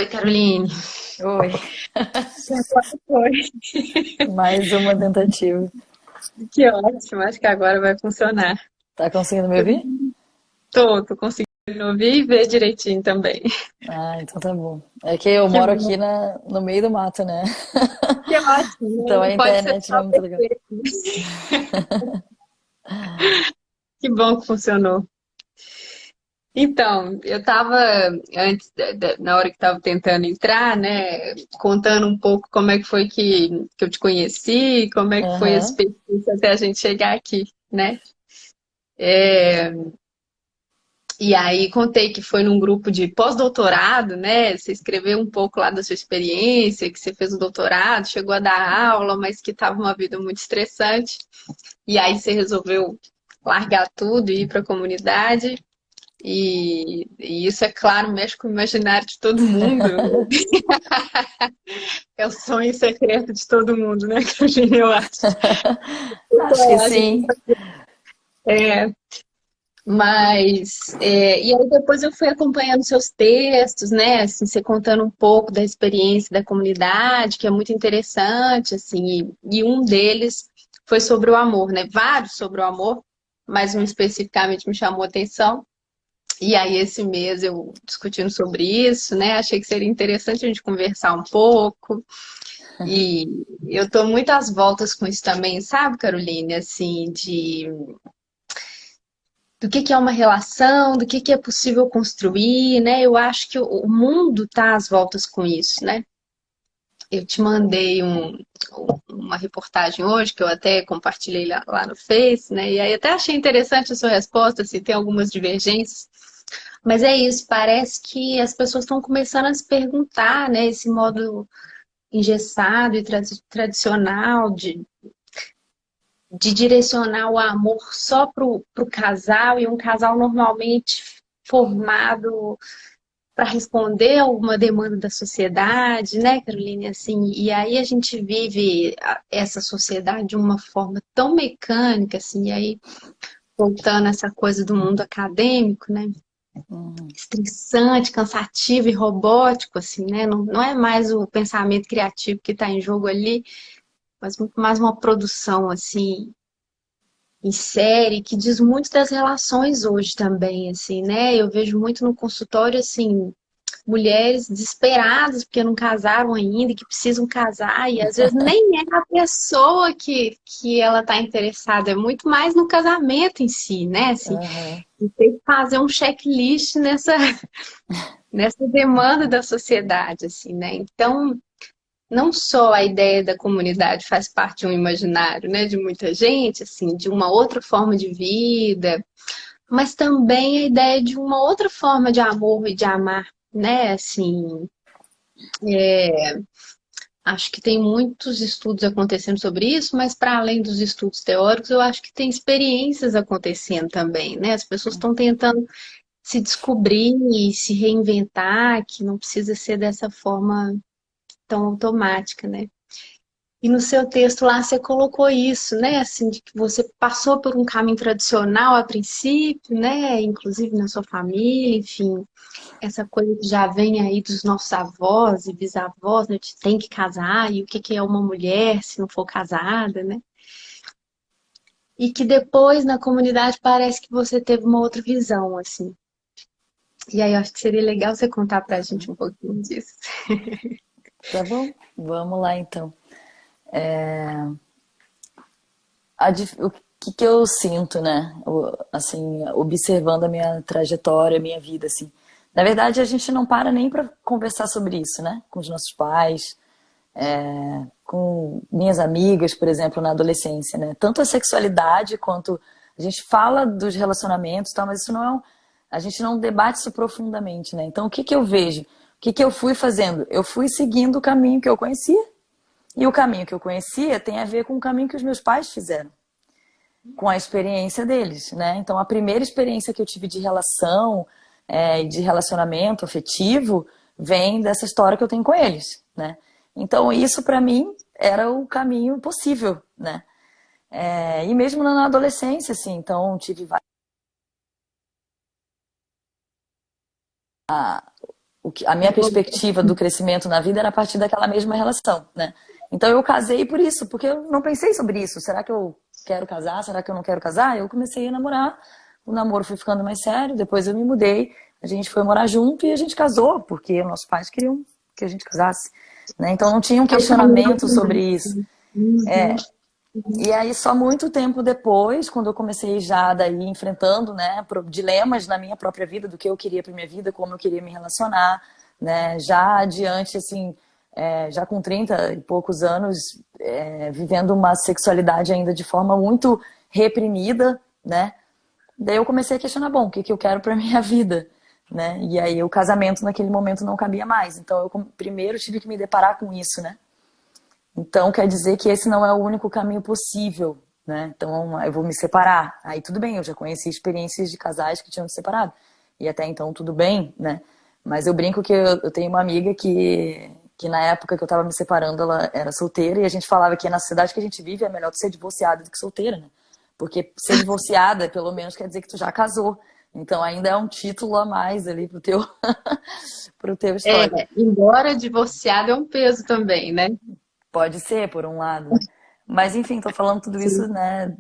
Oi, Caroline. Oi, Agora foi. mais uma tentativa. Que ótimo, acho que agora vai funcionar. Tá conseguindo me ouvir? Tô conseguindo ouvir e ver direitinho também. Ah, então tá bom. É que eu Que moro bom, aqui no meio do mato, né? que ótimo, né? Então a Não pode ser internet não é só muito legal. perfeito. Que bom que funcionou. Então, eu estava, antes, na hora que estava tentando entrar, né, contando um pouco como é que foi que eu te conheci, como é que foi esse Aham. percurso até a gente chegar aqui, né? É, E aí contei que foi num grupo de pós-doutorado, né? Você escreveu um pouco lá da sua experiência, que você fez o doutorado, chegou a dar aula, mas que estava uma vida muito estressante. E aí você resolveu largar tudo e ir para a comunidade. E isso, é claro, mexe com o imaginário de todo mundo. É o sonho secreto de todo mundo, né, Carolina, eu acho. Acho que Então, a gente sim. é, e aí depois eu fui acompanhando seus textos, né? Assim, você contando um pouco da experiência da comunidade, que é muito interessante, assim, e um deles foi sobre o amor, né? Vários sobre o amor, mas um especificamente me chamou a atenção. E aí esse mês eu discutindo sobre isso, né? Achei que seria interessante a gente conversar um pouco. E eu tô muito às voltas com isso também, sabe, Caroline? Assim, de do que é uma relação, do que é possível construir, né? Eu acho que o mundo está às voltas com isso, né? Eu te mandei uma reportagem hoje, que eu até compartilhei lá no Face, né? E aí até achei interessante a sua resposta, se tem algumas divergências. Mas é isso, parece que as pessoas estão começando a se perguntar, né? Esse modo engessado e tradicional de direcionar o amor só pro casal, e um casal normalmente formado para responder a alguma demanda da sociedade, né, Caroline? Assim, e aí a gente vive essa sociedade de uma forma tão mecânica, assim, e aí voltando a essa coisa do mundo acadêmico, né? Uhum. Estressante, cansativo e robótico, assim, né? Não é mais o pensamento criativo que está em jogo ali, mas muito mais uma produção, assim, em série, que diz muito das relações hoje também, assim, né? Eu vejo muito no consultório, assim, mulheres desesperadas porque não casaram ainda, e que precisam casar, e às vezes nem é a pessoa que ela está interessada, é muito mais no casamento em si, né? Assim, Aham. e tem que fazer um checklist nessa demanda da sociedade, assim, né? Então, não só a ideia da comunidade faz parte de um imaginário, né, de muita gente, assim, de uma outra forma de vida, mas também a ideia de uma outra forma de amor e de amar, né, assim, acho que tem muitos estudos acontecendo sobre isso, mas para além dos estudos teóricos, eu acho que tem experiências acontecendo também, né, as pessoas estão tentando se descobrir e se reinventar, que não precisa ser dessa forma tão automática, né. E no seu texto lá você colocou isso, né? Assim, de que você passou por um caminho tradicional a princípio, né? Inclusive na sua família, enfim, essa coisa que já vem aí dos nossos avós e bisavós, né? De tem que casar, e o que é uma mulher se não for casada, né? E que depois na comunidade parece que você teve uma outra visão, assim. E aí eu acho que seria legal você contar pra gente um pouquinho disso. Tá bom, vamos lá então. O que eu sinto, né? Assim, observando a minha trajetória, a minha vida, assim. Na verdade, a gente não para nem para conversar sobre isso, né? Com os nossos pais, com minhas amigas, por exemplo, na adolescência, né? Tanto a sexualidade quanto a gente fala dos relacionamentos, e tal, mas isso não é a gente não debate isso profundamente, né? Então, o que eu vejo? O que eu fui fazendo? Eu fui seguindo o caminho que eu conhecia. E o caminho que eu conhecia tem a ver com o caminho que os meus pais fizeram, com a experiência deles, né? Então, a primeira experiência que eu tive de relação, de relacionamento afetivo, vem dessa história que eu tenho com eles, né? Então, isso para mim era o caminho possível, né? E mesmo na adolescência, assim, então tive a minha perspectiva do crescimento na vida era a partir daquela mesma relação, né? Então eu casei por isso, porque eu não pensei sobre isso. Será que eu quero casar? Será que eu não quero casar? Eu comecei a namorar, o namoro foi ficando mais sério, depois eu me mudei, a gente foi morar junto e a gente casou, porque nossos pais queriam que a gente casasse, né? Então não tinha um questionamento sobre isso. Uhum. E aí só muito tempo depois, quando eu comecei já daí enfrentando, né, dilemas na minha própria vida, do que eu queria para minha vida, como eu queria me relacionar, né, já adiante, assim, já com 30 e poucos anos, vivendo uma sexualidade ainda de forma muito reprimida, né, daí eu comecei a questionar, bom, o que que eu quero para minha vida, né, e aí o casamento naquele momento não cabia mais, então eu primeiro tive que me deparar com isso, né. Então, quer dizer que esse não é o único caminho possível, né? Então, eu vou me separar. Aí, tudo bem, eu já conheci experiências de casais que tinham se separado. E até então, tudo bem, né? Mas eu brinco que eu tenho uma amiga que na época que eu tava me separando, ela era solteira. E a gente falava que na cidade que a gente vive é melhor tu ser divorciada do que solteira, né? Porque ser divorciada, pelo menos, quer dizer que tu já casou. Então, ainda é um título a mais ali pro teu, pro teu histórico. Embora divorciado é um peso também, né? Pode ser, por um lado, né? Mas enfim, tô falando tudo isso, Sim. né?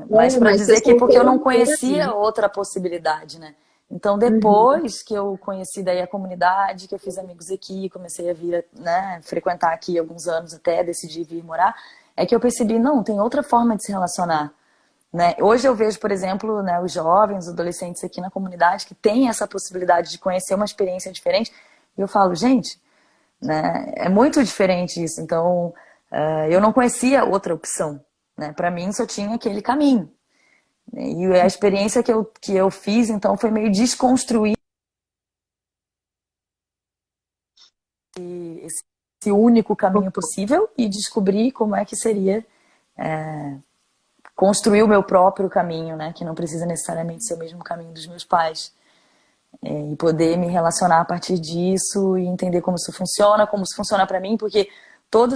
Mas para Mas ser dizer que porque eu solteiro é não um peso. conhecia outra possibilidade, né? Então Uhum. depois que eu conheci daí a comunidade, que eu fiz amigos aqui, comecei a vir, né, frequentar aqui alguns anos até decidi vir morar, é que eu percebi, não, tem outra forma de se relacionar, né? Hoje eu vejo, por exemplo, né, os jovens, os adolescentes aqui na comunidade que têm essa possibilidade de conhecer uma experiência diferente, e eu falo, gente, né? É muito diferente isso. Então, eu não conhecia outra opção, né? Para mim, só tinha aquele caminho. E a experiência que eu fiz, então, foi meio desconstruir esse único caminho possível e descobrir como é que seria construir o meu próprio caminho, né? Que não precisa necessariamente ser o mesmo caminho dos meus pais. E poder me relacionar a partir disso e entender como isso funciona para mim, porque toda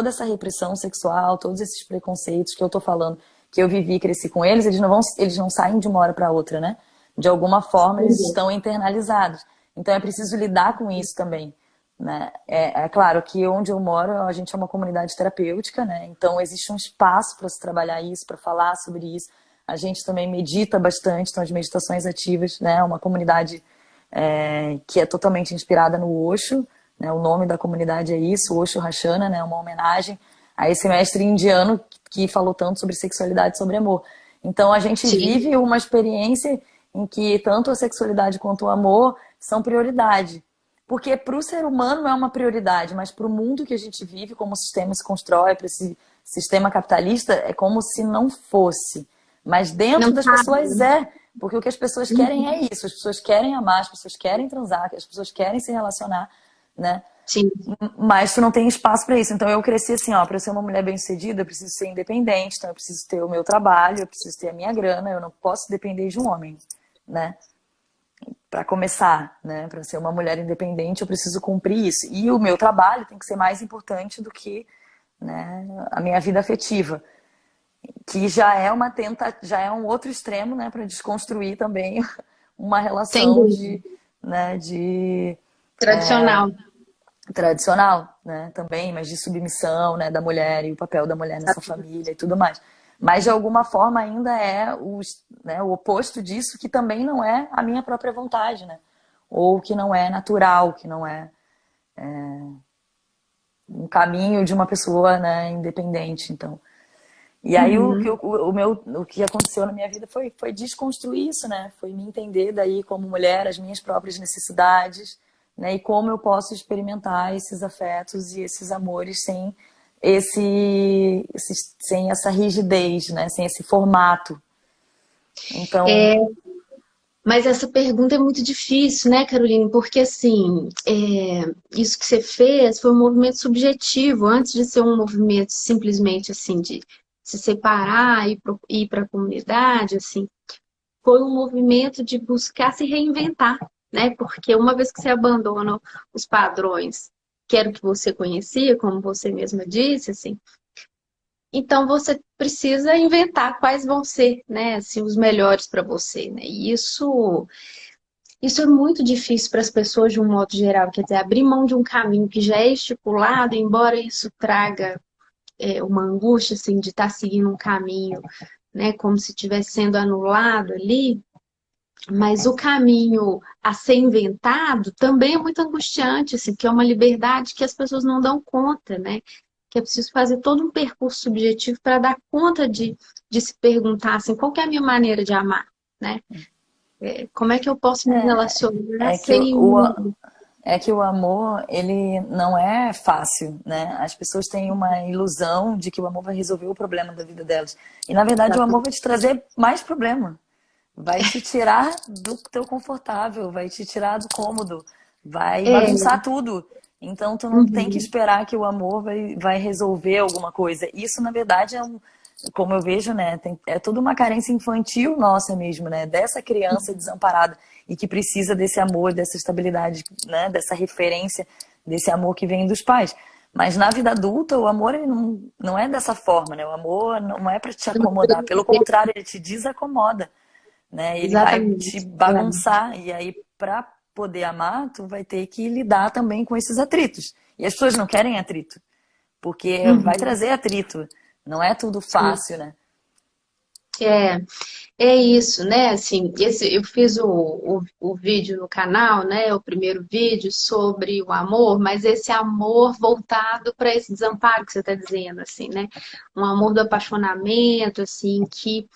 essa repressão sexual, todos esses preconceitos que eu tô falando, que eu vivi e cresci com eles, eles não saem de uma hora para outra, né? De alguma forma eles Uhum. estão internalizados. Então é preciso lidar com isso também, né? É claro que onde eu moro, a gente é uma comunidade terapêutica, né? Então existe um espaço para se trabalhar isso, para falar sobre isso. A gente também medita bastante, então as meditações ativas, né? Uma comunidade que é totalmente inspirada no Osho, né? O nome da comunidade é isso, Osho Rashana, né? Uma homenagem a esse mestre indiano que falou tanto sobre sexualidade e sobre amor. Então a gente Sim, vive uma experiência em que tanto a sexualidade quanto o amor são prioridade. Porque para o ser humano é uma prioridade, mas para o mundo que a gente vive, como o sistema se constrói, para esse sistema capitalista, é como se não fosse. Mas dentro não das cabe, pessoas né? porque o que as pessoas querem Uhum. é isso, as pessoas querem amar, as pessoas querem transar, as pessoas querem se relacionar, né? Sim, Mas tu não tem espaço para isso. Então eu cresci assim, ó, para eu ser uma mulher bem-sucedida, eu preciso ser independente, então eu preciso ter o meu trabalho, eu preciso ter a minha grana, eu não posso depender de um homem, né? Para começar, né? Para ser uma mulher independente, eu preciso cumprir isso. E o meu trabalho tem que ser mais importante do que, né, a minha vida afetiva, que já é um outro extremo, né, para desconstruir também uma sem relação dúvida. né, de Tradicional. tradicional, né, também, mas de submissão, né, da mulher e o papel da mulher nessa família e tudo mais. Mas de alguma forma ainda é né, o oposto disso, que também não é a minha própria vontade, né? Ou que não é natural, que não é um caminho de uma pessoa, né, independente. Então, e aí Uhum. o que aconteceu na minha vida foi desconstruir isso, né? Foi me entender daí como mulher, as minhas próprias necessidades, né? E como eu posso experimentar esses afetos e esses amores sem essa rigidez, né? Sem esse formato. Então, É, mas essa pergunta é muito difícil, né, Caroline? Porque, assim, isso que você fez foi um movimento subjetivo, antes de ser um movimento simplesmente, assim, de se separar e ir para a comunidade, assim, foi um movimento de buscar se reinventar, né? Porque uma vez que você abandona os padrões que era o que você conhecia, como você mesma disse, assim, então você precisa inventar quais vão ser, né, assim, os melhores para você, né? E isso Isso é muito difícil para as pessoas de um modo geral, quer dizer, abrir mão de um caminho que já é estipulado, embora isso traga uma angústia assim de estar seguindo um caminho, né, como se estivesse sendo anulado ali, mas o caminho a ser inventado também é muito angustiante, assim, que é uma liberdade que as pessoas não dão conta, né? Que é preciso fazer todo um percurso subjetivo para dar conta de se perguntar assim, qual que é a minha maneira de amar, né? Como é que eu posso me relacionar É que sem um... é que o amor, ele não é fácil, né? As pessoas têm uma ilusão de que o amor vai resolver o problema da vida delas. E, na verdade, o amor vai te trazer mais problema. Vai te tirar do teu confortável, vai te tirar do cômodo, vai É, bagunçar tudo. Então, tu não tem que uhum, esperar que o amor vai resolver alguma coisa. Isso, na verdade, como eu vejo, né? É tudo uma carência infantil nossa mesmo, né? Dessa criança desamparada e que precisa desse amor, dessa estabilidade, né? Dessa referência, desse amor que vem dos pais. Mas na vida adulta, o amor ele não é dessa forma, né? O amor não é para te acomodar. Pelo contrário, ele te desacomoda, né? Ele vai te exatamente. bagunçar. E aí, para poder amar, tu vai ter que lidar também com esses atritos. E as pessoas não querem atrito, porque vai Uhum, trazer atrito. Não é tudo sim. fácil, né? É, é isso, né? Assim, eu fiz o vídeo no canal, né? O primeiro vídeo sobre o amor, mas esse amor voltado para esse desamparo que você está dizendo, assim, né? Um amor do apaixonamento, assim, que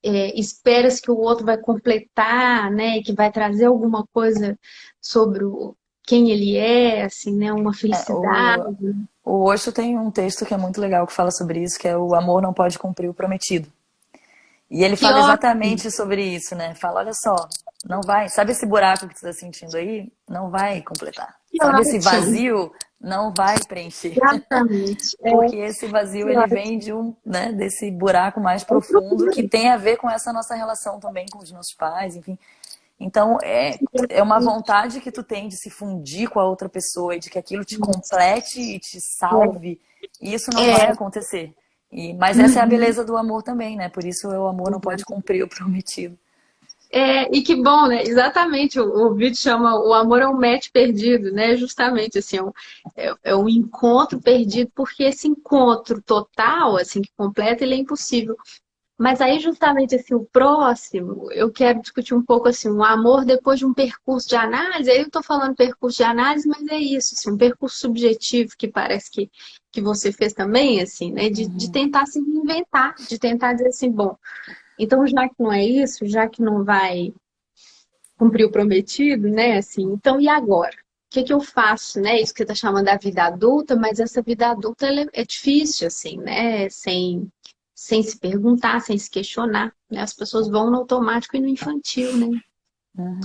espera-se que o outro vai completar, né? E que vai trazer alguma coisa sobre quem ele é, assim, né? Uma É, felicidade. o Osho tem um texto que é muito legal que fala sobre isso, que é o amor não pode cumprir o prometido. E ele Que fala ótimo, exatamente sobre isso, né? Fala, olha só, não vai, sabe esse buraco que tu está sentindo aí? Não vai completar. que Sabe esse ótimo. vazio? Não vai preencher. Exatamente. Porque esse vazio Que ele vem ótimo. de né, desse buraco mais profundo que tem a ver com essa nossa relação também com os nossos pais, enfim. Então, é uma vontade que tu tem de se fundir com a outra pessoa e de que aquilo te complete e te salve. E isso não vai É, acontecer. Mas essa é a uhum. beleza do amor também, né? Por isso o amor não pode cumprir o prometido. E que bom, né? Exatamente, o vídeo chama O Amor é um Match Perdido, né? Justamente, assim, é um encontro perdido, porque esse encontro total, assim, que completa, ele é impossível. Mas aí, justamente, assim, o próximo, eu quero discutir um pouco, assim, o amor depois de um percurso de análise. Aí eu tô falando percurso de análise, mas é isso, assim, um percurso subjetivo que parece que você fez também, assim, né? De Uhum. tentar se reinventar, de tentar dizer assim, bom, então, já que não é isso, já que não vai cumprir o prometido, né? Assim, então e agora? O que que eu faço, né? Isso que você está chamando da vida adulta, mas essa vida adulta ela é difícil, assim, né? Sem se perguntar, sem se questionar, né? As pessoas vão no automático e no infantil, né? Uhum.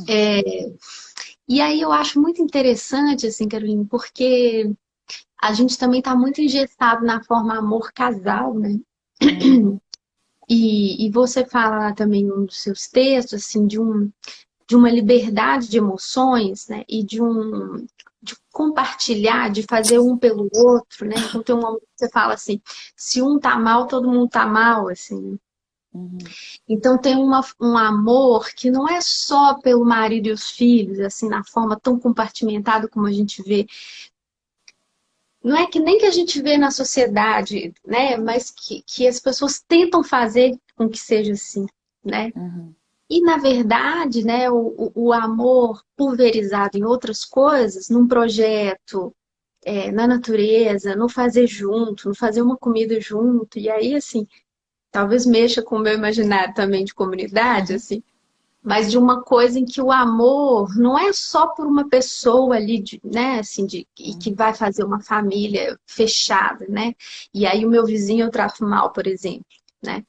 E aí eu acho muito interessante, assim, Caroline, porque a gente também está muito engessado na forma amor casal, né? Uhum. E você fala lá também num dos seus textos, assim, de uma liberdade de emoções, né? E de compartilhar, de fazer um pelo outro, né? Então tem um momento que você fala assim, se um tá mal, todo mundo tá mal, assim. Uhum. Então tem um amor que não é só pelo marido e os filhos, assim, na forma tão compartimentada como a gente vê. Não é que nem que a gente vê na sociedade, né? Mas que as pessoas tentam fazer com que seja assim, né? Uhum. E, na verdade, né, o amor pulverizado em outras coisas, num projeto, na natureza, no fazer junto, no fazer uma comida junto, e aí, assim, talvez mexa com o meu imaginário também de comunidade, assim, mas de uma coisa em que o amor não é só por uma pessoa ali, né, assim, e que vai fazer uma família fechada, né? E aí o meu vizinho eu trato mal, por exemplo, né?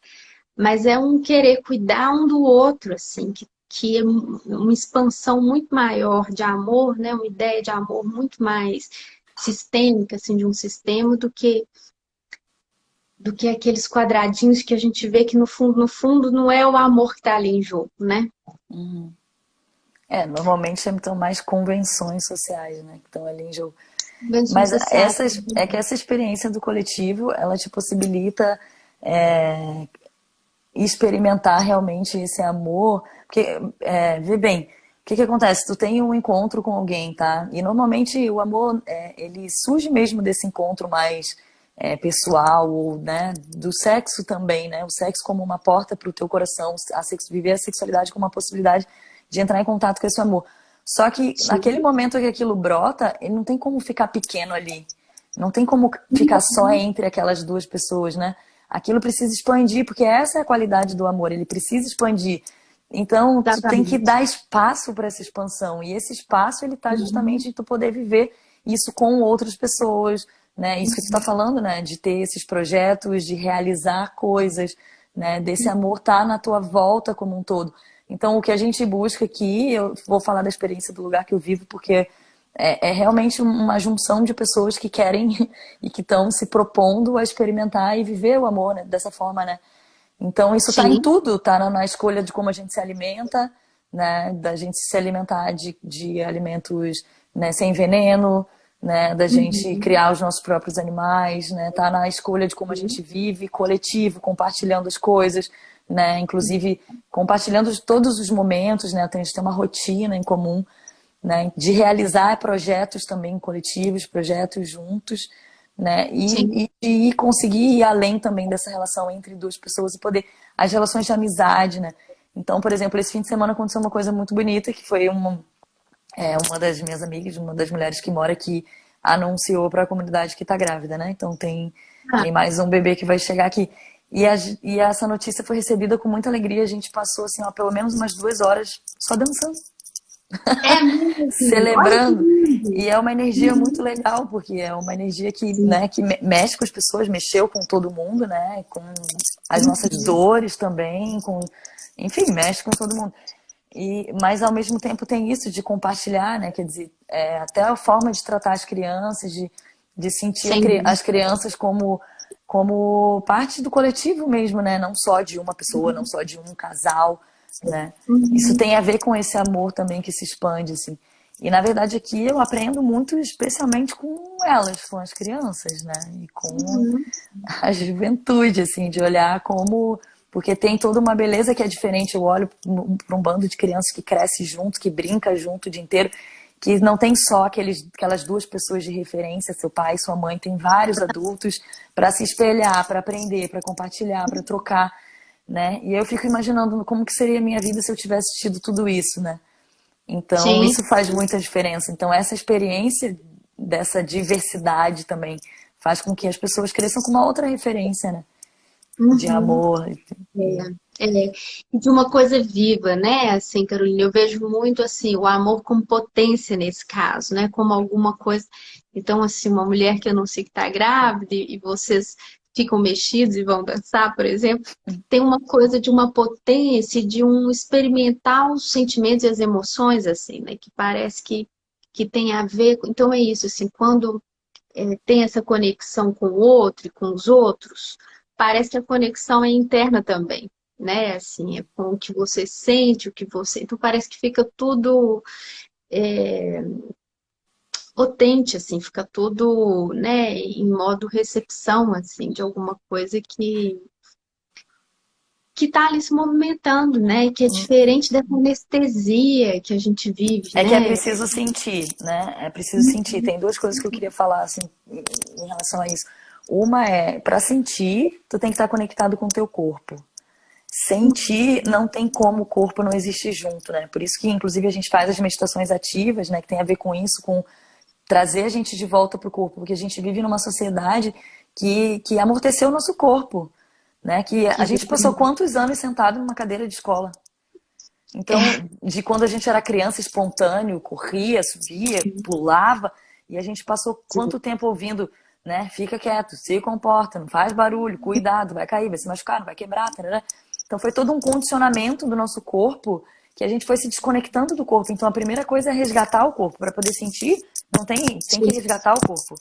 Mas é um querer cuidar um do outro, assim, que é uma expansão muito maior de amor, né? Uma ideia de amor muito mais sistêmica, assim, de um sistema, do que aqueles quadradinhos que a gente vê que no fundo, não é o amor que está ali em jogo, né? Uhum. Normalmente sempre estão mais convenções sociais, né? Que estão ali em jogo. Convenções Mas sociais. é que essa experiência do coletivo, ela te possibilita experimentar realmente esse amor. Porque, vê bem, que acontece? Tu tem um encontro com alguém, tá? E normalmente o amor, ele surge mesmo desse encontro mais pessoal, ou, né, do sexo também, né? O sexo como uma porta para o teu coração, viver a sexualidade como uma possibilidade de entrar em contato com esse amor. Só que Sim. naquele momento que aquilo brota, ele não tem como ficar pequeno ali. Não tem como ficar só entre aquelas duas pessoas, né? Aquilo precisa expandir, porque essa é a qualidade do amor, ele precisa expandir. Então, tu tem que Exatamente. dar espaço para essa expansão. E esse espaço, ele tá justamente em tu poder viver isso com outras pessoas, né? Isso que tu tá falando, né? De ter esses projetos, de realizar coisas, né? Desse amor tá na tua volta como um todo. Então, o que a gente busca aqui, eu vou falar da experiência do lugar que eu vivo, porque é realmente uma junção de pessoas que querem e que estão se propondo a experimentar e viver o amor, né? Dessa forma, né? Então, isso está em Sim. tudo, tá na escolha de como a gente se alimenta, né? Da gente se alimentar de alimentos, né, sem veneno, né? Da gente Uhum. criar os nossos próprios animais, né? Tá na escolha de como a gente vive, coletivo, compartilhando as coisas, né? Inclusive, compartilhando todos os momentos, né? A gente tem uma rotina em comum, né? De realizar projetos também coletivos, projetos juntos, né? Sim. E conseguir ir além também dessa relação entre duas pessoas e poder as relações de amizade, né? Então, por exemplo, esse fim de semana aconteceu uma coisa muito bonita, que foi uma das minhas amigas, uma das mulheres que mora aqui, anunciou para a comunidade que está grávida, né? Então Ah, tem mais um bebê que vai chegar aqui. E essa notícia foi recebida com muita alegria. A gente passou assim, ó, pelo menos umas 2 horas só dançando, é mesmo. Olha que celebrando. lindo. E é uma energia muito legal, porque é uma energia que, Sim. né, que mexe com as pessoas, mexeu com todo mundo, né? Com as nossas Uhum. dores também, enfim, mexe com todo mundo. Mas ao mesmo tempo tem isso de compartilhar, né? Quer dizer, até a forma de tratar as crianças, de sentir Sem as dúvida. crianças como parte do coletivo mesmo, né? Não só de uma pessoa, não só de um casal, né? Isso Uhum. tem a ver com esse amor também que se expande, assim. E na verdade aqui eu aprendo muito, especialmente com elas, com as crianças, né? E com Uhum. a juventude, assim, de olhar como. Porque tem toda uma beleza que é diferente. Eu olho para um bando de crianças que cresce junto, que brinca junto o dia inteiro, que não tem só aquelas duas pessoas de referência, seu pai e sua mãe, tem vários adultos para se espelhar, para aprender, para compartilhar, para trocar, né? E eu fico imaginando como que seria a minha vida se eu tivesse tido tudo isso, né? Então, Sim. isso faz muita diferença. Então, essa experiência dessa diversidade também faz com que as pessoas cresçam com uma outra referência, né? De Uhum. amor. É, e de uma coisa viva, né? Assim, Carolina, eu vejo muito assim o amor como potência nesse caso, né? Como alguma coisa. Então, assim, uma mulher que eu não sei que está grávida e vocês ficam mexidos e vão dançar, por exemplo, tem uma coisa de uma potência, de um experimentar os sentimentos e as emoções, assim, né? Que parece que tem a ver. Então, é isso, assim, quando tem essa conexão com o outro e com os outros, parece que a conexão é interna também, né? Assim, é com o que você sente, o que você. Então parece que fica tudo potente, assim, fica tudo, né, em modo recepção, assim, de alguma coisa que tá ali se movimentando, né? Que é diferente dessa anestesia que a gente vive, É que é né? preciso sentir, né? É preciso sentir. Tem duas coisas que eu queria falar, assim, em relação a isso. Uma é, para sentir, tu tem que estar conectado com o teu corpo. Sentir, não tem como o corpo não existir junto, né? Por isso que, inclusive, a gente faz as meditações ativas, né? Que tem a ver com isso, com trazer a gente de volta para o corpo, porque a gente vive numa sociedade que amorteceu o nosso corpo, né? Que a gente passou quantos anos sentado numa cadeira de escola? Então, de quando a gente era criança, espontâneo, corria, subia, pulava, e a gente passou quanto tempo ouvindo, né? Fica quieto, se comporta, não faz barulho, cuidado, vai cair, vai se machucar, não vai quebrar, tarará. Então foi todo um condicionamento do nosso corpo que a gente foi se desconectando do corpo. Então a primeira coisa é resgatar o corpo. Para poder sentir, não tem que resgatar o corpo,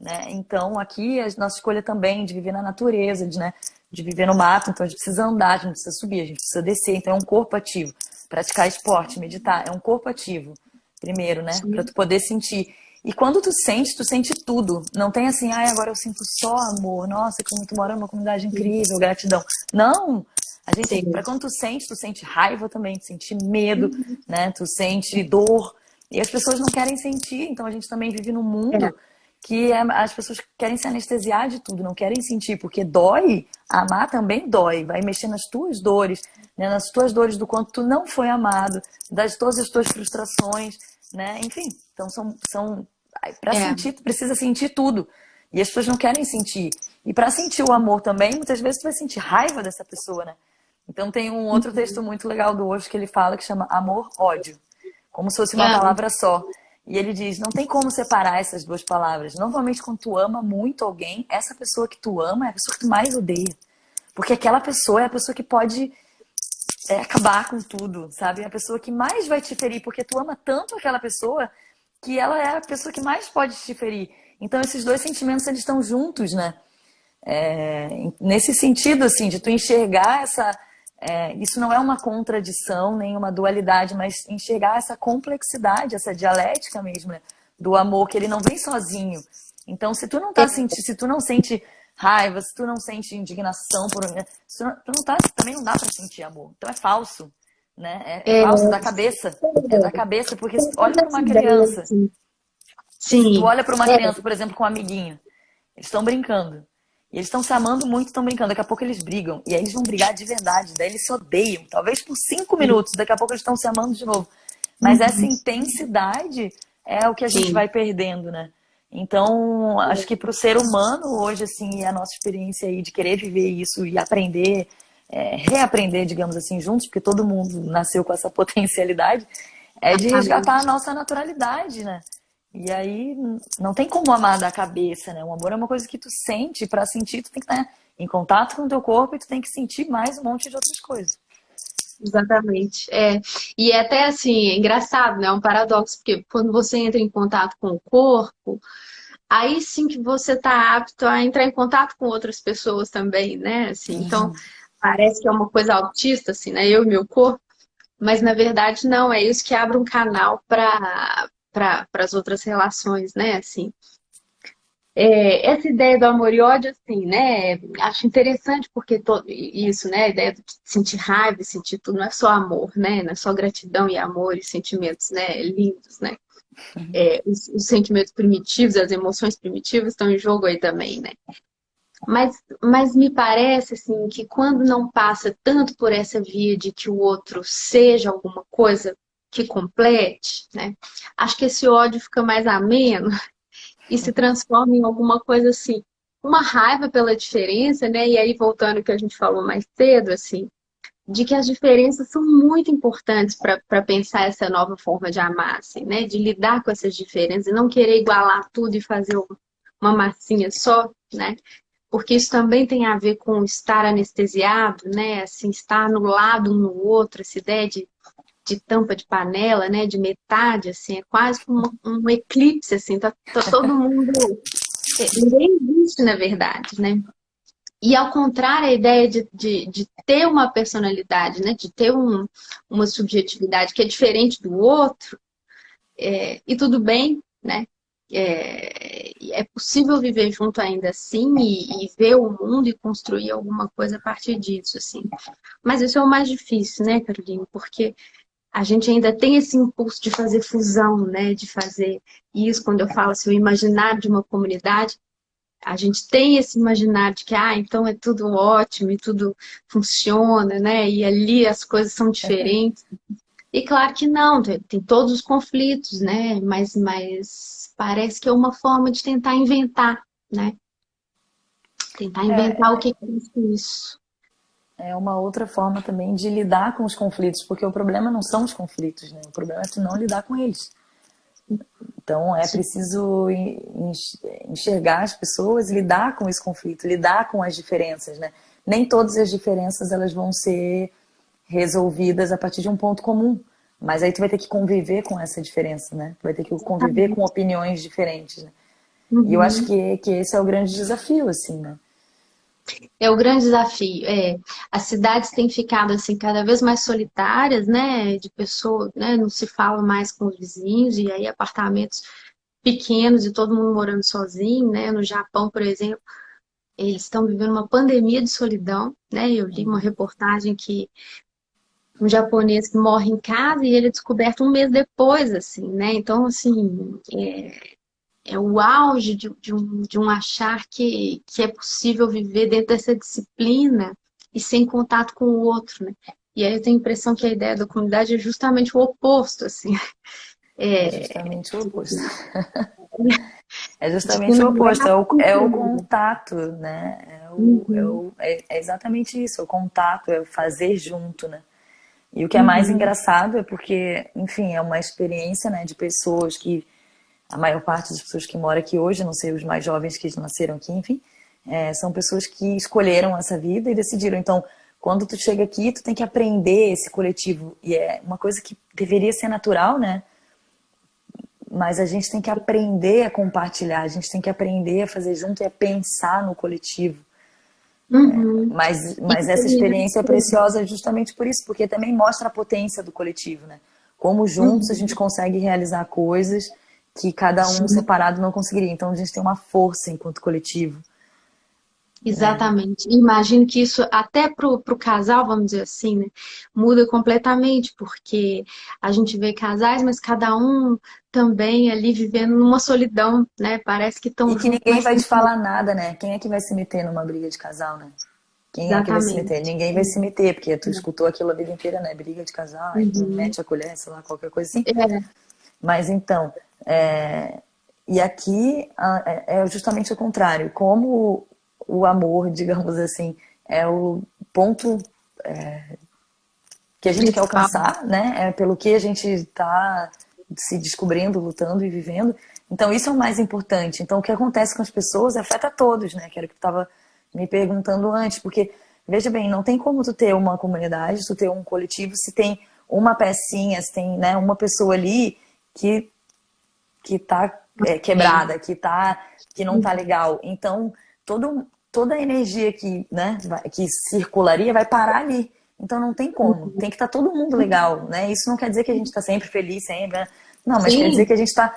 né? Então aqui a nossa escolha também de viver na natureza, de viver no mato, então a gente precisa andar, a gente precisa subir, a gente precisa descer, então é um corpo ativo. Praticar esporte, meditar, é um corpo ativo, primeiro, né? Para tu poder sentir. E quando tu sente tudo. Não tem assim, agora eu sinto só amor, nossa, como tu mora numa comunidade incrível, gratidão. Não! A gente, Sim. para quando tu sente raiva também, tu sente medo, né? Tu sente dor. E as pessoas não querem sentir, então a gente também vive num É, mundo que as pessoas querem se anestesiar de tudo, não querem sentir, porque dói, amar também dói, vai mexer nas tuas dores, né? Nas tuas dores do quanto tu não foi amado, das todas as tuas frustrações, né? Enfim, então para é, sentir, tu precisa sentir tudo. E as pessoas não querem sentir. E para sentir o amor também, muitas vezes tu vai sentir raiva dessa pessoa, né? Então tem um outro texto muito legal do Osho que ele fala que chama amor-ódio, como se fosse uma é, palavra só. E ele diz, não tem como separar essas duas palavras. Normalmente quando tu ama muito alguém, essa pessoa que tu ama é a pessoa que tu mais odeia. Porque aquela pessoa é a pessoa que pode acabar com tudo, sabe? É a pessoa que mais vai te ferir, porque tu ama tanto aquela pessoa que ela é a pessoa que mais pode te ferir. Então esses dois sentimentos, eles estão juntos, né? Nesse sentido, assim, de tu enxergar isso não é uma contradição, nem uma dualidade, mas enxergar essa complexidade, essa dialética mesmo, né? Do amor, que ele não vem sozinho. Então, se tu não tá sentindo, se tu não sente raiva, se tu não sente indignação tu não tá, também não dá pra sentir amor. Então é falso, né? É é, falso, é da cabeça. É da cabeça, porque olha todas para as uma ideias, criança. assim. Se tu Sim, olha para uma é, criança, por exemplo, com um amiguinho, eles estão brincando. E eles estão se amando muito, estão brincando. Daqui a pouco eles brigam. E aí eles vão brigar de verdade. Daí eles se odeiam. Talvez por 5 minutos. Daqui a pouco eles estão se amando de novo. Mas essa uhum, intensidade é o que a gente sim, vai perdendo, né? Então, acho que para o ser humano hoje, assim, a nossa experiência aí de querer viver isso e aprender, reaprender, digamos assim, juntos, porque todo mundo nasceu com essa potencialidade, é de resgatar a exatamente. nossa naturalidade, né? E aí não tem como amar da cabeça, né? O amor é uma coisa que tu sente, e para sentir tu tem que estar em contato com o teu corpo e tu tem que sentir mais um monte de outras coisas. Exatamente. É. E é até assim, é engraçado, né? É um paradoxo, porque quando você entra em contato com o corpo, aí sim que você está apto a entrar em contato com outras pessoas também, né? Assim, então, parece que é uma coisa autista, assim, né? Eu e meu corpo, mas na verdade não, é isso que abre um canal para as outras relações, né? Assim, essa ideia do amor e ódio, assim, né? Acho interessante porque isso, né? A ideia de sentir raiva, sentir tudo, não é só amor, né? Não é só gratidão e amor e sentimentos, né? Lindos, né? Os sentimentos primitivos, as emoções primitivas estão em jogo aí também, né? Mas me parece, assim, que quando não passa tanto por essa via de que o outro seja alguma coisa que complete, né? Acho que esse ódio fica mais ameno e se transforma em alguma coisa assim, uma raiva pela diferença, né? E aí, voltando ao que a gente falou mais cedo, assim, de que as diferenças são muito importantes para pensar essa nova forma de amar, assim, né? De lidar com essas diferenças e não querer igualar tudo e fazer uma massinha só, né? Porque isso também tem a ver com estar anestesiado, né? Assim, estar no lado um no outro, essa ideia de tampa de panela, né? De metade, assim, é quase como um eclipse, assim, tá todo mundo. Ninguém existe, na verdade, né? E ao contrário, a ideia de ter uma personalidade, né? De ter uma subjetividade que é diferente do outro, e tudo bem, né? É possível viver junto ainda assim e ver o mundo e construir alguma coisa a partir disso, assim. Mas isso é o mais difícil, né, Carolina? Porque a gente ainda tem esse impulso de fazer fusão, né? De fazer isso, quando eu falo assim, o imaginário de uma comunidade, a gente tem esse imaginário de que, então é tudo ótimo e tudo funciona, né? E ali as coisas são diferentes. E claro que não, tem todos os conflitos, né? Mas parece que é uma forma de tentar inventar, né? Tentar inventar o É, que é isso. é uma outra forma também de lidar com os conflitos, porque o problema não são os conflitos, né? O problema é tu não lidar com eles. Então é preciso enxergar as pessoas, lidar com esse conflito, lidar com as diferenças, né? Nem todas as diferenças elas vão ser resolvidas a partir de um ponto comum, mas aí tu vai ter que conviver com essa diferença, né? Tu vai ter que conviver com opiniões diferentes, né? E eu acho Uhum. que esse é o grande desafio, assim, né? É o grande desafio. As cidades têm ficado assim cada vez mais solitárias, né? De pessoas, né? Não se fala mais com os vizinhos e aí apartamentos pequenos e todo mundo morando sozinho, né? No Japão, por exemplo, eles estão vivendo uma pandemia de solidão, né? Eu li uma reportagem que um japonês que morre em casa e ele é descoberto um mês depois, assim, né? Então, assim, é o auge de um achar que é possível viver dentro dessa disciplina e sem contato com o outro, né? E aí eu tenho a impressão que a ideia da comunidade é justamente o oposto, assim. É É, justamente o oposto. É de que justamente o não é oposto, é o assim, contato, né? uhum, É exatamente isso, é o contato, é o fazer junto, né? E o que é mais uhum, engraçado é porque, enfim, é uma experiência, né, de pessoas que, a maior parte das pessoas que moram aqui hoje, não sei os mais jovens que nasceram aqui, enfim, são pessoas que escolheram essa vida e decidiram. Então, quando tu chega aqui, tu tem que aprender esse coletivo. E é uma coisa que deveria ser natural, né? Mas a gente tem que aprender a compartilhar, a gente tem que aprender a fazer junto e a pensar no coletivo. uhum. E Mas essa experiência é preciosa justamente por isso, porque também mostra a potência do coletivo, né? Como juntos a gente uhum. consegue realizar coisas que cada um separado não conseguiria. Então a gente tem uma força enquanto coletivo, né? Exatamente. E imagino que isso, até pro casal, vamos dizer assim, né, muda completamente, porque a gente vê casais, mas cada um também ali vivendo numa solidão, né? Parece que E estão que juntos, ninguém mas vai te falar nada, né? Quem é que vai se meter numa briga de casal, né? Quem é que vai se meter? exatamente. Ninguém vai se meter, porque tu escutou aquilo a vida inteira, né? Briga de casal, aí Uhum. mete a colher, sei lá, qualquer coisa assim. É. Mas então, e aqui é justamente o contrário. Como o amor, digamos assim, é o ponto que a gente quer Principal. alcançar, né? É pelo que a gente está se descobrindo, lutando e vivendo. Então, isso é o mais importante. Então, o que acontece com as pessoas afeta todos, né? Que era o que tu estava me perguntando antes. Porque, veja bem, não tem como tu ter uma comunidade, tu ter um coletivo, se tem uma pecinha, se tem, né, uma pessoa ali que tá É. quebrada, que não tá legal. Então, toda a energia que, né, que circularia vai parar ali. Então não tem como. Tem que estar todo mundo legal, né? Isso não quer dizer que a gente está sempre feliz, sempre, né? Não, mas quer dizer Sim. que a gente está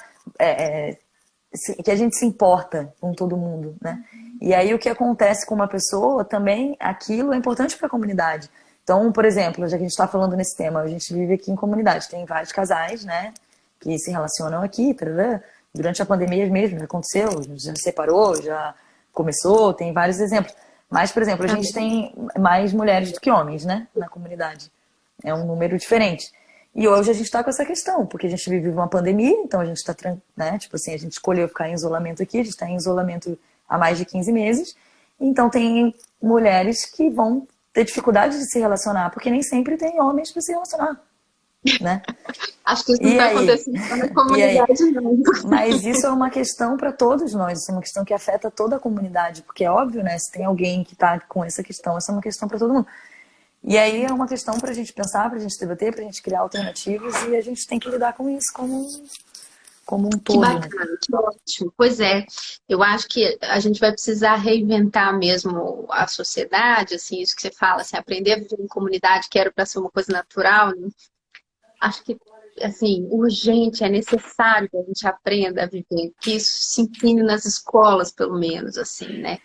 que a gente se importa com todo mundo, né? E aí o que acontece com uma pessoa também, aquilo é importante para a comunidade. Então, por exemplo, já que a gente está falando nesse tema, a gente vive aqui em comunidade, tem vários casais, né, que se relacionam aqui, tarará. Durante a pandemia mesmo, já aconteceu, já separou, já começou, tem vários exemplos. Mas, por exemplo, a gente tem mais mulheres do que homens, né, na comunidade. É um número diferente. E hoje a gente está com essa questão, porque a gente vive uma pandemia, então a gente está, né, tipo assim, a gente escolheu ficar em isolamento aqui, a gente está em isolamento há mais de 15 meses, então tem mulheres que vão ter dificuldade de se relacionar, porque nem sempre tem homens para se relacionar, né? Acho que isso não E está aí? acontecendo só na E aí? comunidade, não. Mas isso é uma questão para todos nós, isso é uma questão que afeta toda a comunidade, porque é óbvio, né? Se tem alguém que está com essa é uma questão para todo mundo. E aí é uma questão para a gente pensar, para a gente debater, para a gente criar alternativas e a gente tem que lidar com isso como um Que todo, né? bacana, que ótimo. Pois é, eu acho que a gente vai precisar reinventar mesmo a sociedade, assim, isso que você fala, assim, aprender a viver em comunidade, quero para ser uma coisa natural, né? Acho que, assim, urgente, é necessário que a gente aprenda a viver, que isso se ensine nas escolas, pelo menos, assim, né?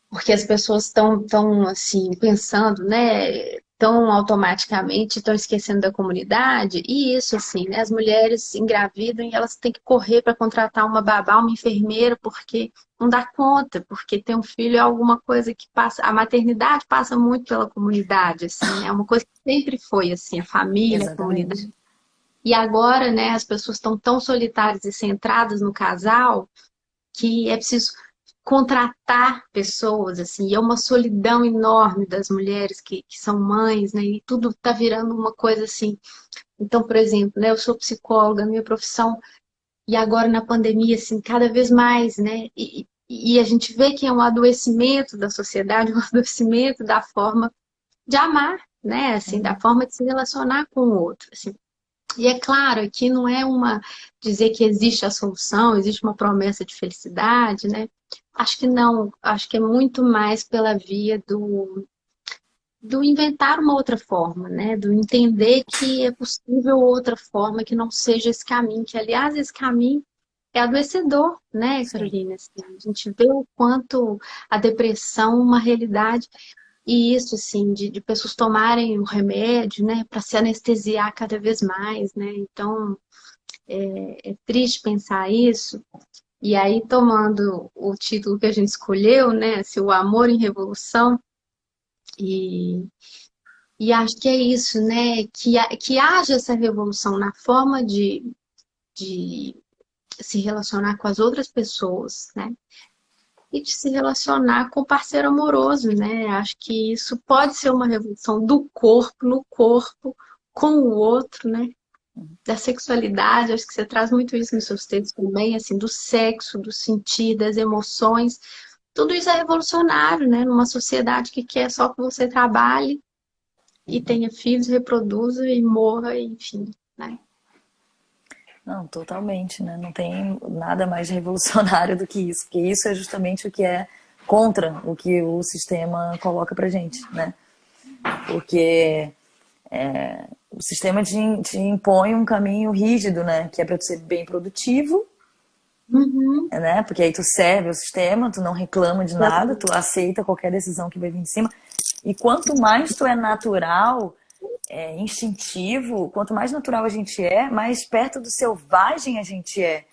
Porque as pessoas estão assim, pensando, né? Tão automaticamente, estão esquecendo da comunidade. E isso, assim, né? As mulheres engravidam e elas têm que correr para contratar uma babá, uma enfermeira, porque não dá conta, porque ter um filho é alguma coisa que passa. A maternidade passa muito pela comunidade, assim, né? É uma coisa que sempre foi assim, a família, a Exatamente. comunidade. E agora, né, as pessoas estão tão solitárias e centradas no casal que é preciso contratar pessoas, assim, e é uma solidão enorme das mulheres que são mães, né, e tudo está virando uma coisa assim. Então, por exemplo, né, eu sou psicóloga, minha profissão, e agora na pandemia, assim, cada vez mais, né, e a gente vê que é um adoecimento da sociedade, um adoecimento da forma de amar, né, assim, da forma de se relacionar com o outro, assim. E é claro, aqui não é uma dizer que existe a solução, existe uma promessa de felicidade, né? Acho que não, acho que é muito mais pela via do inventar uma outra forma, né? Do entender que é possível outra forma que não seja esse caminho, que aliás esse caminho é adoecedor, né, Sim. Carolina? Assim, a gente vê o quanto a depressão é uma realidade. E isso, assim, de pessoas tomarem o remédio, né, para se anestesiar cada vez mais, né? Então, é triste pensar isso. E aí, tomando o título que a gente escolheu, né, assim, o amor em revolução, e, e acho que é isso, né, que haja essa revolução na forma de se relacionar com as outras pessoas, né? E de se relacionar com o parceiro amoroso, né? Acho que isso pode ser uma revolução do corpo, no corpo, com o outro, né? Da sexualidade, acho que você traz muito isso nos seus textos também, assim, do sexo, do sentir, das emoções. Tudo isso é revolucionário, né? Numa sociedade que quer só que você trabalhe e tenha filhos, reproduza e morra, enfim, né? Não, totalmente, né? Não tem nada mais revolucionário do que isso, porque isso é justamente o que é contra o que o sistema coloca pra gente, né? Porque o sistema te impõe um caminho rígido, né? Que é para tu ser bem produtivo, Uhum. né? Porque aí tu serve o sistema, tu não reclama de nada, tu aceita qualquer decisão que vai vir de cima. E quanto mais tu é natural, instintivo, quanto mais natural a gente é, mais perto do selvagem a gente é.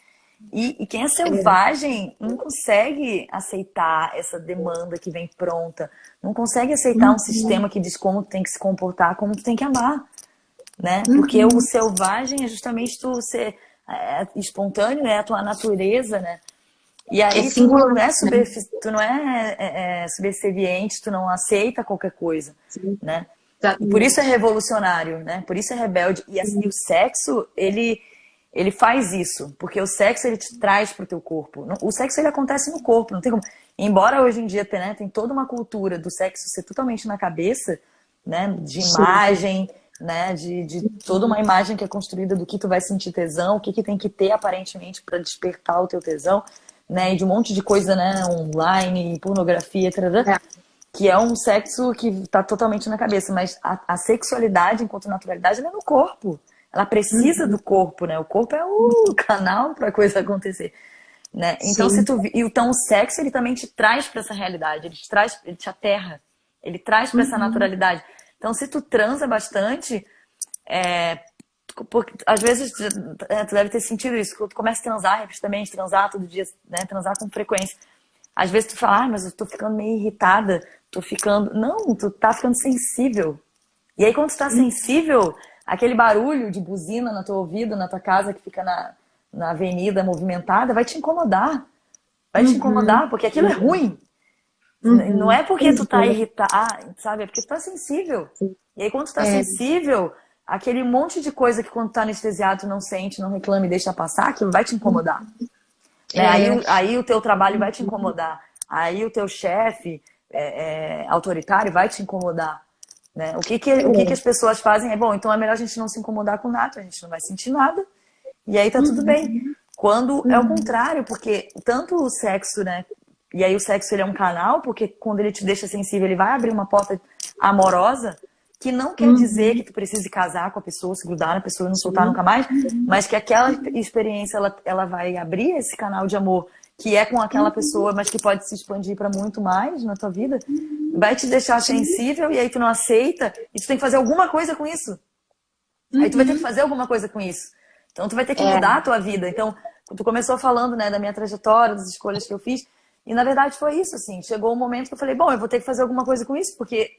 E quem é selvagem não consegue aceitar essa demanda que vem pronta, não consegue aceitar um Uhum. sistema que diz como tu tem que se comportar, como tu tem que amar, né? Porque o Uhum. selvagem é justamente tu ser espontâneo, é a tua natureza, né? E É aí tu singular, não é, né? tu não subserviente, tu não aceita qualquer coisa, Sim, né? E por isso é exatamente. revolucionário, né? Por isso é rebelde. E o sexo, ele faz isso, porque o sexo ele te traz pro teu corpo. O sexo ele acontece no corpo, não tem como. Embora hoje em dia né, tem toda uma cultura do sexo ser totalmente na cabeça, né? De Sim. imagem, né? De toda uma imagem que é construída do que tu vai sentir tesão, o que tem que ter aparentemente para despertar o teu tesão, né? E de um monte de coisa, né? Online, pornografia, etc É. que é um sexo que está totalmente na cabeça, mas a sexualidade enquanto naturalidade ela é no corpo. Ela precisa do Uhum. corpo, né? O corpo é o canal para a coisa acontecer, né? Então se Sim. tu então o sexo ele também te traz para essa realidade, ele te aterra, ele traz para essa Uhum. naturalidade. Então se tu transa bastante, porque às vezes tu deve ter sentido isso, quando tu começa a transar repetidamente, transar todo dia, né? Transar com frequência. Às vezes tu fala, mas eu tô ficando meio irritada, tô ficando. Não, tu tá ficando sensível. E aí quando tu tá sensível, aquele barulho de buzina no teu ouvido, na tua casa que fica na avenida movimentada, vai te incomodar. Vai te Uhum. incomodar, porque aquilo é ruim. Não Uhum. é porque Pois tu tá é. irritado, sabe? É porque tu tá sensível. Sim. E aí quando tu tá É. sensível, aquele monte de coisa que quando tu tá anestesiado tu não sente, não reclama e deixa passar, aquilo vai te incomodar. Né? Aí, É. aí o teu trabalho vai te incomodar. Aí o teu chefe autoritário vai te incomodar. Né? O que as pessoas fazem é, bom, então é melhor a gente não se incomodar com nada, a gente não vai sentir nada, e aí tá tudo bem. Uhum. Quando é o Uhum. contrário, porque tanto o sexo, né? E aí o sexo ele é um canal, porque quando ele te deixa sensível, ele vai abrir uma porta amorosa, que não quer dizer que Uhum. tu precise casar com a pessoa, se grudar na pessoa e não soltar Sim. nunca mais, Uhum. mas que aquela experiência ela vai abrir esse canal de amor que é com aquela Uhum. pessoa, mas que pode se expandir para muito mais na tua vida, vai te deixar Sim. sensível e aí tu não aceita e tu tem que fazer alguma coisa com isso. Aí tu vai ter que Uhum. fazer alguma coisa com isso. Então tu vai ter que É. mudar a tua vida. Então, tu começou falando, né, da minha trajetória, das escolhas que eu fiz, e na verdade foi isso, assim. Chegou um momento que eu falei, bom, eu vou ter que fazer alguma coisa com isso, porque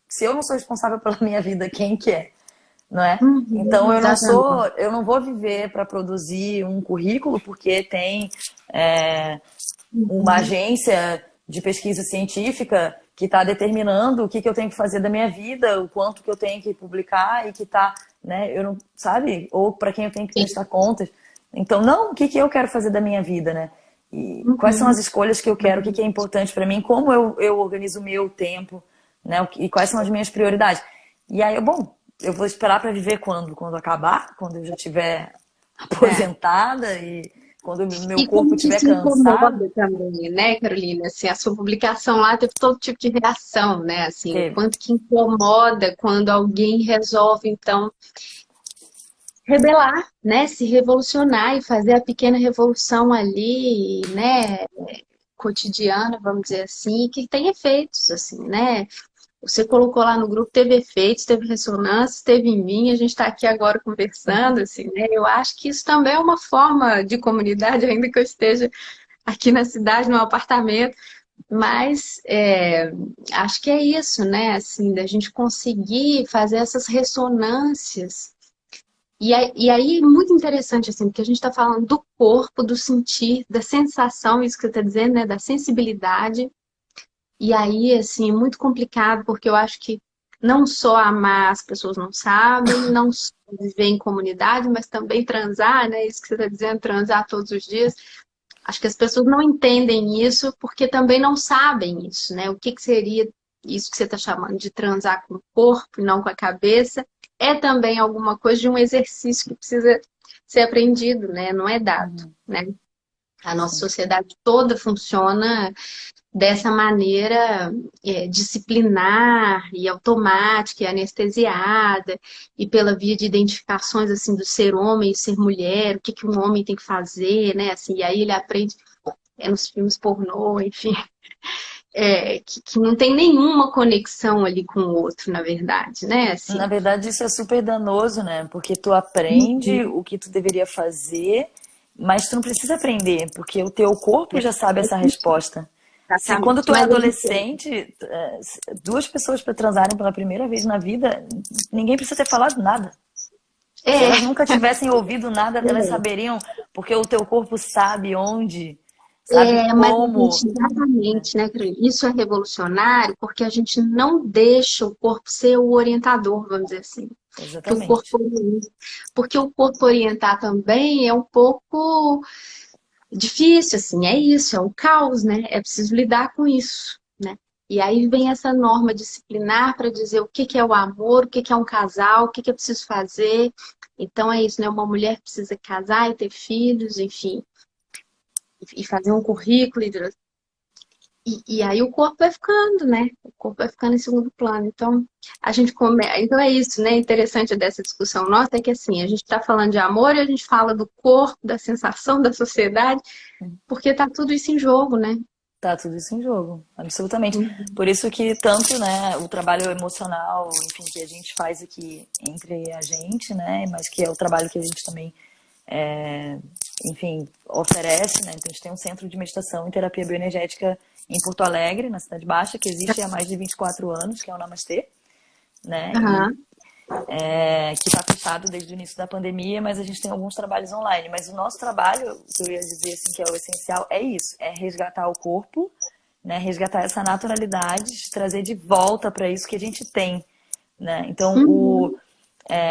se eu não sou responsável pela minha vida, quem que é? Não é? Então Uhum. Exatamente. eu não vou viver para produzir um currículo porque tem é, uma Uhum. agência de pesquisa científica que está determinando o que eu tenho que fazer da minha vida, o quanto que eu tenho que publicar e que está, né, eu não, sabe? Ou para quem eu tenho que Sim. prestar contas. Então, não, o que eu quero fazer da minha vida, né? E quais são as Uhum. escolhas que eu quero, o que é importante para mim, como eu organizo o meu tempo, né? E quais são as minhas prioridades. E aí, bom, eu vou esperar para viver quando? Quando acabar, quando eu já estiver É. aposentada e quando o meu E corpo como que estiver isso cansado. incomoda também, né, Carolina? Assim, a sua publicação lá teve todo tipo de reação, né? Assim, o Teve. quanto que incomoda quando alguém resolve, então, rebelar, né? Se revolucionar e fazer a pequena revolução ali, né? Cotidiana, vamos dizer assim, que tem efeitos, assim, né? Você colocou lá no grupo, teve efeitos, teve ressonância, teve em mim, a gente está aqui agora conversando, assim, né? Eu acho que isso também é uma forma de comunidade, ainda que eu esteja aqui na cidade, no apartamento, mas acho que é isso, né? Assim, da gente conseguir fazer essas ressonâncias. E aí, muito interessante, assim, porque a gente está falando do corpo, do sentir, da sensação, isso que você está dizendo, né? Da sensibilidade. E aí, assim, é muito complicado, porque eu acho que não só amar as pessoas não sabem, não só viver em comunidade, mas também transar, né? Isso que você está dizendo, transar todos os dias. Acho que as pessoas não entendem isso porque também não sabem isso, né? O que que seria isso que você está chamando de transar com o corpo e não com a cabeça? É também alguma coisa de um exercício que precisa ser aprendido, né? Não é dado, Uhum. né? A nossa Sim. sociedade toda funciona dessa maneira disciplinar e automática e anestesiada e pela via de identificações assim do ser homem e ser mulher, o que que um homem tem que fazer, né? Assim, e aí ele aprende nos filmes pornô, enfim, que não tem nenhuma conexão ali com o outro, na verdade, né? Na Assim, verdade, isso é super danoso, né? Porque tu aprende o que tu deveria fazer, mas tu não precisa aprender, porque o teu corpo já sabe essa resposta. Se quando exatamente. tu é Mas a gente, adolescente, duas pessoas para transarem pela primeira vez na vida, ninguém precisa ter falado nada. Se elas é, nunca tivessem ouvido nada, elas saberiam, porque o teu corpo sabe onde, sabe Mas a como, gente, exatamente, né, Carolina? Isso é revolucionário porque a gente não deixa o corpo ser o orientador, vamos dizer assim. Que o corpo exatamente. orienta. Porque o corpo orientar também é um pouco difícil, assim, é isso, é um caos, né? É preciso lidar com isso, né? E aí vem essa norma disciplinar para dizer o que que é o amor, o que que é um casal, o que que é preciso fazer. Então é isso, né? Uma mulher precisa casar e ter filhos, enfim, e fazer um currículo. E aí o corpo vai ficando, né? O corpo vai ficando em segundo plano. Então, a gente então é isso, né? Interessante dessa discussão nossa é que assim, a gente está falando de amor e a gente fala do corpo, da sensação da sociedade, porque tá tudo isso em jogo, né? Tá tudo isso em jogo, absolutamente. Uhum. Por isso que tanto, né, o trabalho emocional, enfim, que a gente faz aqui entre a gente, né, mas que é o trabalho que a gente também, é, enfim, oferece, né. Então a gente tem um centro de meditação e terapia bioenergética em Porto Alegre, na Cidade Baixa, que existe há mais de 24 anos, que é o Namastê, né, e Aham. que está fechado desde o início da pandemia, mas a gente tem alguns trabalhos online. Mas o nosso trabalho, que eu ia dizer assim, que é o essencial, é isso: é resgatar o corpo, né? Resgatar essa naturalidade, trazer de volta para isso que a gente tem, né? Então, Uhum.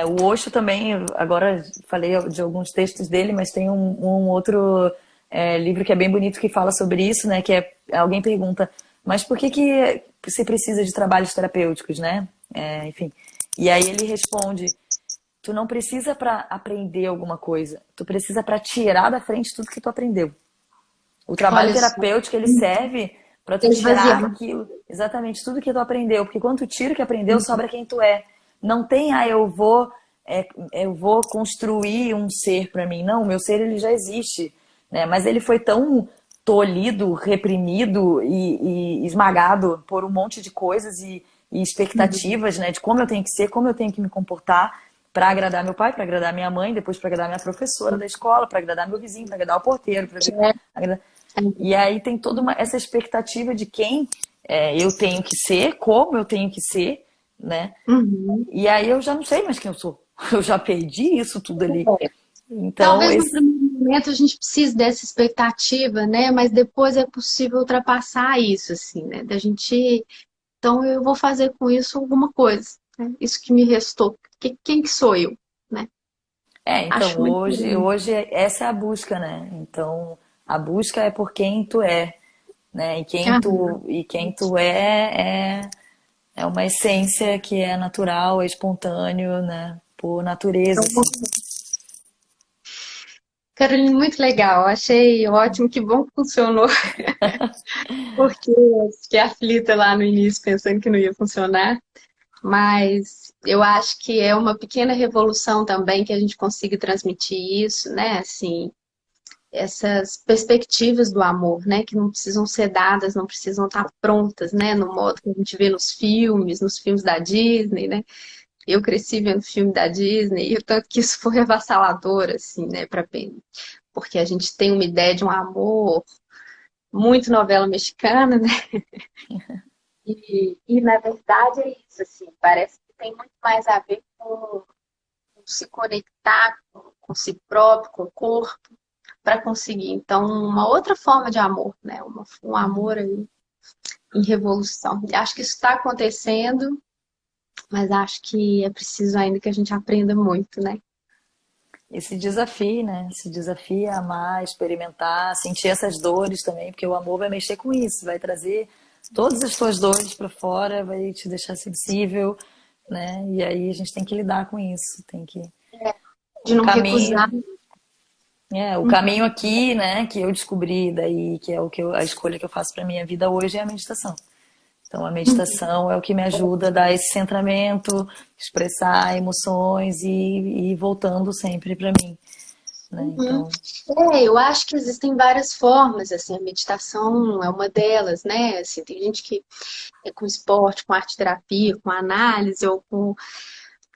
o Osho também, agora falei de alguns textos dele, mas tem um outro livro que é bem bonito que fala sobre isso, né? Que alguém pergunta, mas por que você precisa de trabalhos terapêuticos, né? Enfim. E aí ele responde: tu não precisa para aprender alguma coisa, tu precisa para tirar da frente tudo que tu aprendeu. O trabalho Olha só, terapêutico ele serve para tu tirar esvaziar. aquilo, exatamente tudo que tu aprendeu, porque quando tu tira o que aprendeu, sobra quem tu é. Não tem, eu vou construir um ser para mim. Não, o meu ser ele já existe, né? Mas ele foi tão tolhido, reprimido e esmagado por um monte de coisas e Uhum. expectativas, né, de como eu tenho que ser, como eu tenho que me comportar para agradar meu pai, para agradar minha mãe, depois para agradar minha professora da escola, para agradar meu vizinho, para agradar o porteiro, para agradar... E aí tem toda essa expectativa de quem eu tenho que ser, como eu tenho que ser, né? Uhum. E aí eu já não sei mais quem eu sou. Eu já perdi isso tudo ali. Então, Talvez no esse... primeiro momento a gente precise dessa expectativa, né? Mas depois é possível ultrapassar isso, assim, né? Da gente. Então eu vou fazer com isso alguma coisa, né? Isso que me restou. Quem que sou eu, né? Então, Acho muito legal. hoje essa é a busca, né? Então, a busca é por quem tu é, né? Aham. E quem tu é uma essência que é natural, é espontâneo, né? Por natureza, Então, assim. Carolina, muito legal. Achei ótimo, que bom que funcionou, porque eu fiquei aflita lá no início, pensando que não ia funcionar. mas eu acho que é uma pequena revolução também que a gente consiga transmitir isso, né? Assim, essas perspectivas do amor, né? Que não precisam ser dadas, não precisam estar prontas, né? No modo que a gente vê nos filmes da Disney, né? Eu cresci vendo filme da Disney e o tanto que isso foi avassalador, assim, né? Porque a gente tem uma ideia de um amor muito novela mexicana, né? E na verdade é isso, assim, parece que tem muito mais a ver com se conectar com si próprio, com o corpo, para conseguir, então, uma outra forma de amor, né? Um amor aí em revolução. E acho que isso está acontecendo, mas acho que é preciso ainda que a gente aprenda muito, né? E se desafie, né? Se desafie a amar, experimentar, sentir essas dores também, porque o amor vai mexer com isso, vai trazer todas as tuas dores para fora, vai te deixar sensível, né? E aí a gente tem que lidar com isso, tem que De o não recusar. caminho, o caminho aqui, né, que eu descobri daí, que é a escolha que eu faço para minha vida hoje é a meditação. Então, a meditação é o que me ajuda a dar esse centramento, expressar emoções e ir voltando sempre para mim, né? Uhum. Então, Eu acho que existem várias formas, assim, a meditação é uma delas, né? Assim, tem gente que é com esporte, com arte terapia, com análise, ou com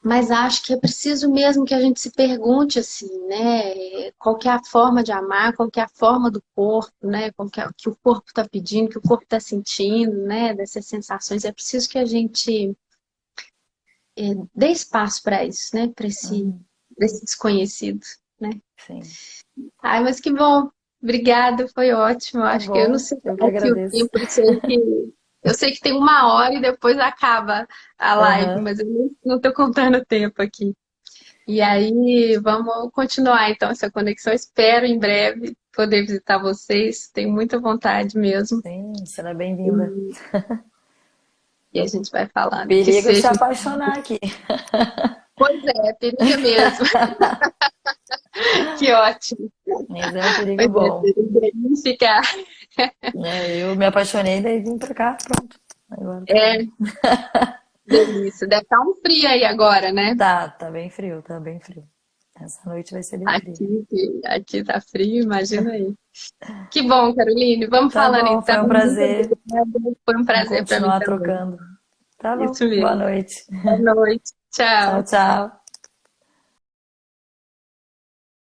mas acho que é preciso mesmo que a gente se pergunte assim, né? Qual que é a forma de amar, qual que é a forma do corpo, né? Qual que é o que o corpo está pedindo, o que o corpo está sentindo, né? Dessas sensações. É preciso que a gente dê espaço para isso, né? Pra esse desconhecido, né? sim. Ai, mas que bom. Obrigada, foi ótimo. Tá Acho que eu não bom, sei eu que aqui o agradeço. tempo, eu sei que tem 1 hora e depois acaba a live, Aham. mas eu não estou contando o tempo aqui. E aí, vamos continuar então essa conexão. Espero em breve poder visitar vocês. Tenho muita vontade mesmo. Sim, será bem-vinda. E a gente vai falando. Que Perigo se seja. apaixonar aqui. Pois é, periga mesmo. Que ótimo. Mas é um perigo Pois é, bom. periga aí ficar. Né? Eu me apaixonei, daí vim pra cá, pronto. Agora tá É, bom. delícia. Deve estar um frio aí agora, né? Tá bem frio, tá bem frio. Essa noite vai ser bem frio. Aqui tá frio, imagina aí. Que bom, Caroline. Vamos Tá falando bom, então. foi um Muito prazer. obrigada. Foi um Vamos prazer para mim continuar também. trocando. Tá bom, Isso boa mesmo. noite. Boa noite. Tchau, Tchau. tchau.